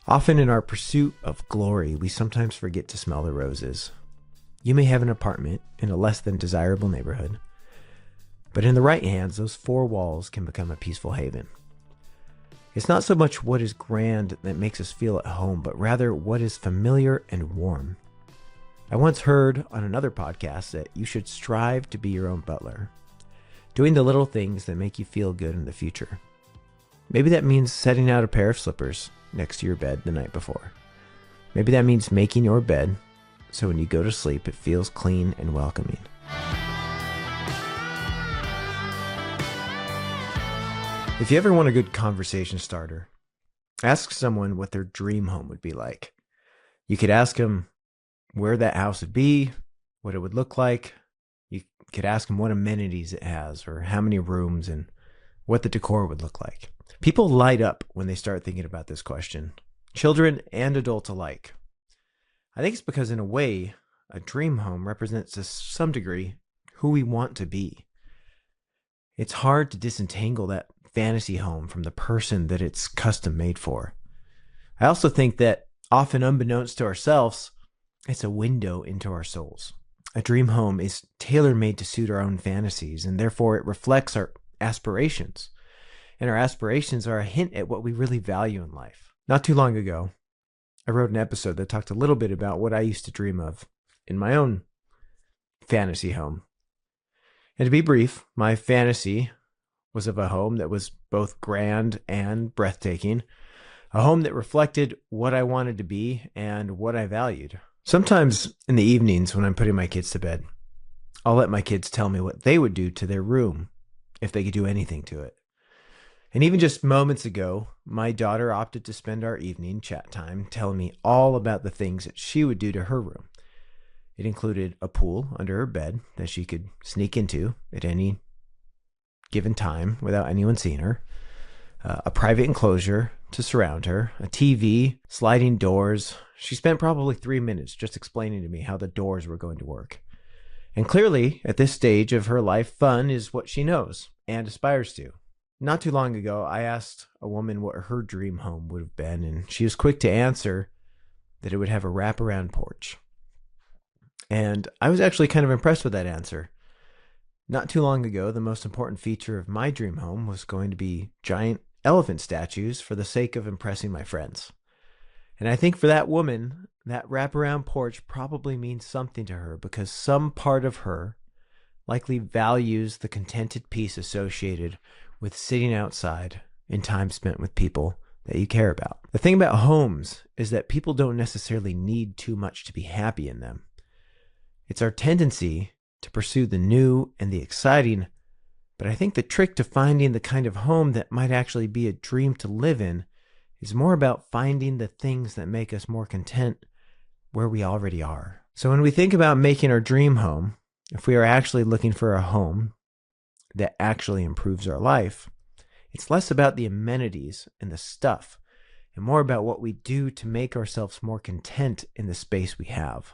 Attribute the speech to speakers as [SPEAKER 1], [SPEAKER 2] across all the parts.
[SPEAKER 1] Often in our pursuit of glory, we sometimes forget to smell the roses. You may have an apartment in a less than desirable neighborhood, but in the right hands, those four walls can become a peaceful haven. It's not so much what is grand that makes us feel at home, but rather what is familiar and warm. I once heard on another podcast that you should strive to be your own butler, doing the little things that make you feel good in the future. Maybe that means setting out a pair of slippers next to your bed the night before. Maybe that means making your bed so when you go to sleep it feels clean and welcoming. If you ever want a good conversation starter, ask someone what their dream home would be like. You could ask them where that house would be, what it would look like. You could ask them what amenities it has or how many rooms and what the decor would look like. People light up when they start thinking about this question, children and adults alike. I think it's because in a way, a dream home represents to some degree who we want to be. It's hard to disentangle that fantasy home from the person that it's custom made for. I also think that often unbeknownst to ourselves, it's a window into our souls. A dream home is tailor-made to suit our own fantasies, and therefore it reflects our aspirations. And our aspirations are a hint at what we really value in life. Not too long ago, I wrote an episode that talked a little bit about what I used to dream of in my own fantasy home. And to be brief, my fantasy was of a home that was both grand and breathtaking, a home that reflected what I wanted to be and what I valued. Sometimes in the evenings when I'm putting my kids to bed, I'll let my kids tell me what they would do to their room if they could do anything to it. And even just moments ago, my daughter opted to spend our evening chat time telling me all about the things that she would do to her room. It included a pool under her bed that she could sneak into at any given time without anyone seeing her, a private enclosure to surround her, a TV, sliding doors. She spent probably 3 minutes just explaining to me how the doors were going to work. And clearly, at this stage of her life, fun is what she knows and aspires to. Not too long ago, I asked a woman what her dream home would have been, and she was quick to answer that it would have a wraparound porch. And I was actually kind of impressed with that answer. Not too long ago, the most important feature of my dream home was going to be giant elephant statues for the sake of impressing my friends. And I think for that woman, that wraparound porch probably means something to her because some part of her likely values the contented peace associated with sitting outside in time spent with people that you care about. The thing about homes is that people don't necessarily need too much to be happy in them. It's our tendency to pursue the new and the exciting, but I think the trick to finding the kind of home that might actually be a dream to live in is more about finding the things that make us more content where we already are. So when we think about making our dream home, if we are actually looking for a home that actually improves our life, it's less about the amenities and the stuff and more about what we do to make ourselves more content in the space we have.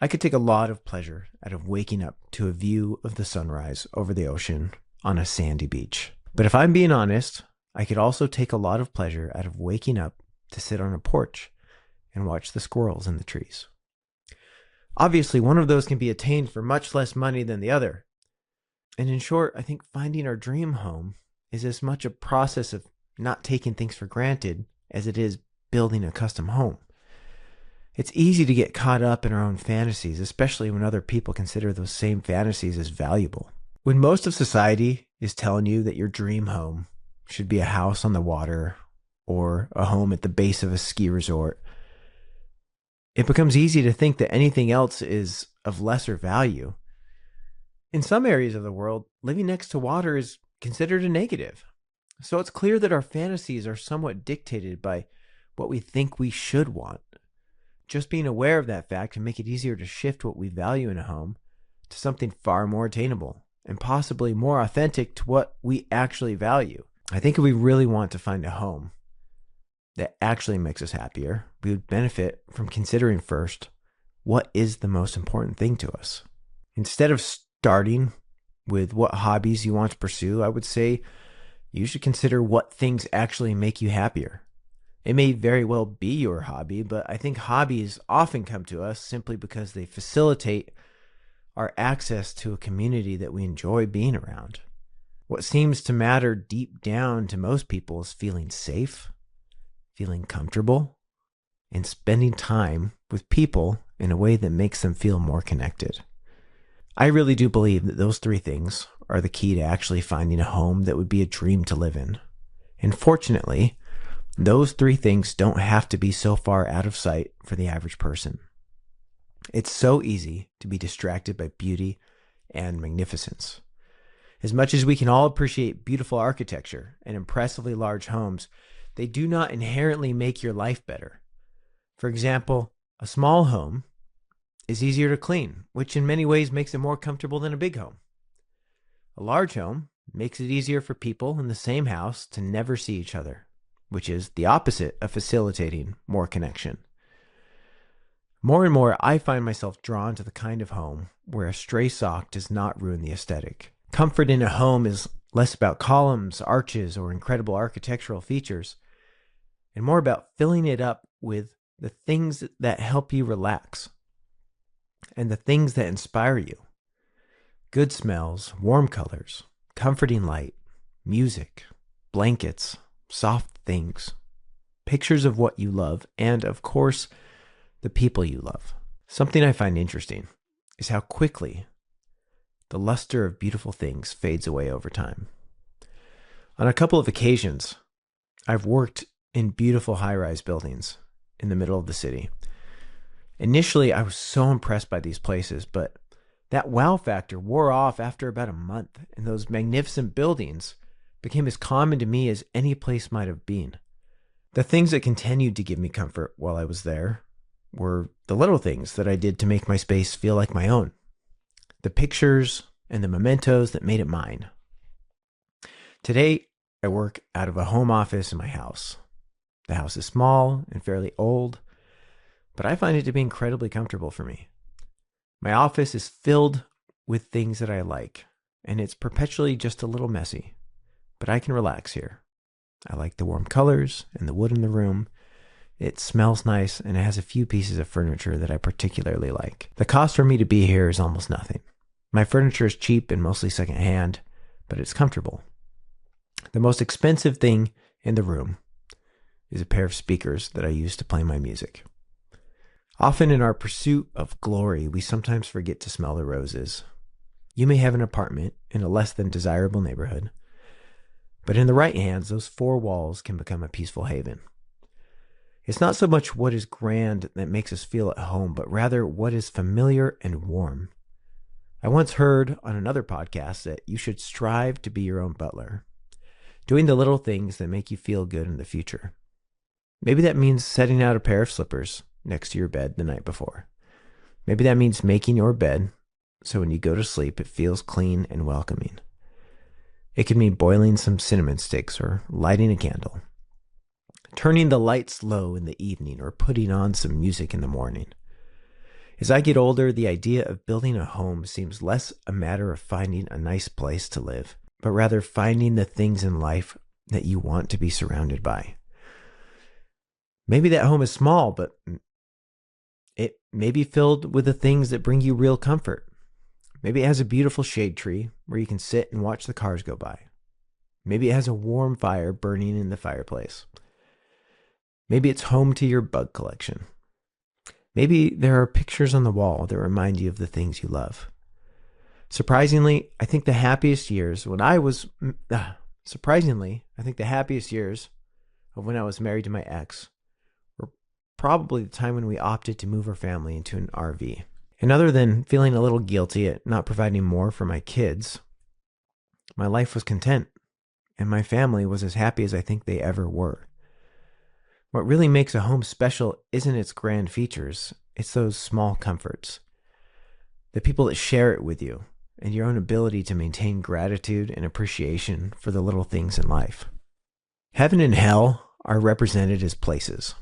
[SPEAKER 1] I could take a lot of pleasure out of waking up to a view of the sunrise over the ocean on a sandy beach. But if I'm being honest, I could also take a lot of pleasure out of waking up to sit on a porch and watch the squirrels in the trees. Obviously, one of those can be attained for much less money than the other. And in short, I think finding our dream home is as much a process of not taking things for granted as it is building a custom home. It's easy to get caught up in our own fantasies, especially when other people consider those same fantasies as valuable. When most of society is telling you that your dream home should be a house on the water or a home at the base of a ski resort, it becomes easy to think that anything else is of lesser value. In some areas of the world, living next to water is considered a negative. So it's clear that our fantasies are somewhat dictated by what we think we should want. Just being aware of that fact can make it easier to shift what we value in a home to something far more attainable and possibly more authentic to what we actually value. I think if we really want to find a home that actually makes us happier, we would benefit from considering first, what is the most important thing to us? Instead of starting with what hobbies you want to pursue, I would say you should consider what things actually make you happier. It may very well be your hobby, but I think hobbies often come to us simply because they facilitate our access to a community that we enjoy being around. What seems to matter deep down to most people is feeling safe, feeling comfortable, and spending time with people in a way that makes them feel more connected. I really do believe that those three things are the key to actually finding a home that would be a dream to live in. And fortunately, those three things don't have to be so far out of sight for the average person. It's so easy to be distracted by beauty and magnificence. As much as we can all appreciate beautiful architecture and impressively large homes, they do not inherently make your life better. For example, a small home is easier to clean, which in many ways makes it more comfortable than a big home. A large home makes it easier for people in the same house to never see each other, which is the opposite of facilitating more connection. More and more, I find myself drawn to the kind of home where a stray sock does not ruin the aesthetic. Comfort in a home is less about columns, arches, or incredible architectural features, and more about filling it up with the things that help you relax and the things that inspire you. Good smells, warm colors, comforting light, music, blankets, soft things, pictures of what you love, and of course, the people you love. Something I find interesting is how quickly the luster of beautiful things fades away over time. On a couple of occasions, I've worked in beautiful high-rise buildings in the middle of the city. Initially, I was so impressed by these places, but that wow factor wore off after about a month, and those magnificent buildings became as common to me as any place might have been. The things that continued to give me comfort while I was there were the little things that I did to make my space feel like my own. The pictures and the mementos that made it mine. Today, I work out of a home office in my house. The house is small and fairly old, but I find it to be incredibly comfortable for me. My office is filled with things that I like, and it's perpetually just a little messy, but I can relax here. I like the warm colors and the wood in the room. It smells nice, and it has a few pieces of furniture that I particularly like. The cost for me to be here is almost nothing. My furniture is cheap and mostly secondhand, but it's comfortable. The most expensive thing in the room is a pair of speakers that I use to play my music. Often in our pursuit of glory, we sometimes forget to smell the roses. You may have an apartment in a less than desirable neighborhood, but in the right hands, those four walls can become a peaceful haven. It's not so much what is grand that makes us feel at home, but rather what is familiar and warm. I once heard on another podcast that you should strive to be your own butler, doing the little things that make you feel good in the future. Maybe that means setting out a pair of slippers next to your bed the night before. Maybe that means making your bed so when you go to sleep it feels clean and welcoming. It could mean boiling some cinnamon sticks or lighting a candle, turning the lights low in the evening, or putting on some music in the morning. As I get older, the idea of building a home seems less a matter of finding a nice place to live, but rather finding the things in life that you want to be surrounded by. Maybe that home is small, but it may be filled with the things that bring you real comfort. Maybe it has a beautiful shade tree where you can sit and watch the cars go by. Maybe it has a warm fire burning in the fireplace. Maybe it's home to your bug collection. Maybe there are pictures on the wall that remind you of the things you love. Surprisingly, I think the happiest years of when I was married to my ex were probably the time when we opted to move our family into an RV. And other than feeling a little guilty at not providing more for my kids, my life was content, and my family was as happy as I think they ever were. What really makes a home special isn't its grand features, it's those small comforts. The people that share it with you, and your own ability to maintain gratitude and appreciation for the little things in life. Heaven and hell are represented as places,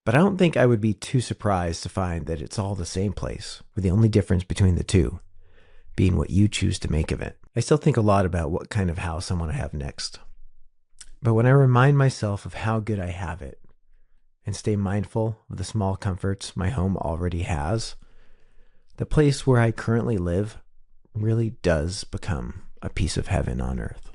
[SPEAKER 1] but I don't think I would be too surprised to find that it's all the same place, with the only difference between the two being what you choose to make of it. I still think a lot about what kind of house I want to have next. But when I remind myself of how good I have it, and stay mindful of the small comforts my home already has, the place where I currently live really does become a piece of heaven on earth.